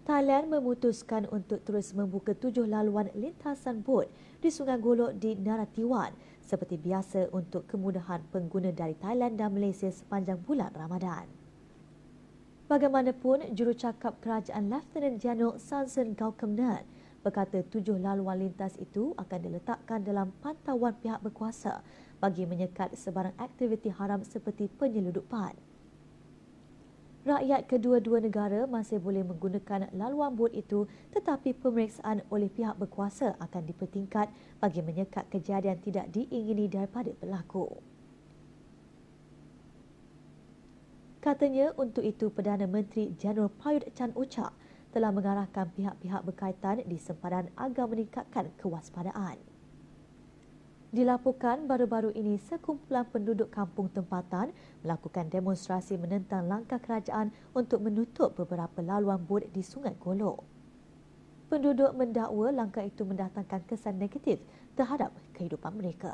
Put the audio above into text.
Thailand memutuskan untuk terus membuka 7 laluan lintasan bot di Sungai Golok di Narathiwat seperti biasa untuk kemudahan pengguna dari Thailand dan Malaysia sepanjang bulan Ramadan. Bagaimanapun, jurucakap kerajaan Lieutenant General Sansan Gaukamnan berkata 7 laluan lintas itu akan diletakkan dalam pantauan pihak berkuasa bagi menyekat sebarang aktiviti haram seperti penyeludupan. Rakyat kedua-dua negara masih boleh menggunakan laluan bot itu, tetapi pemeriksaan oleh pihak berkuasa akan dipertingkat bagi menyekat kejadian tidak diingini daripada berlaku. Katanya untuk itu Perdana Menteri Jeneral Prayut Chan-o-cha telah mengarahkan pihak-pihak berkaitan di sempadan agar meningkatkan kewaspadaan. Dilaporkan baru-baru ini sekumpulan penduduk kampung tempatan melakukan demonstrasi menentang langkah kerajaan untuk menutup beberapa laluan bot di Sungai Golok. Penduduk mendakwa langkah itu mendatangkan kesan negatif terhadap kehidupan mereka.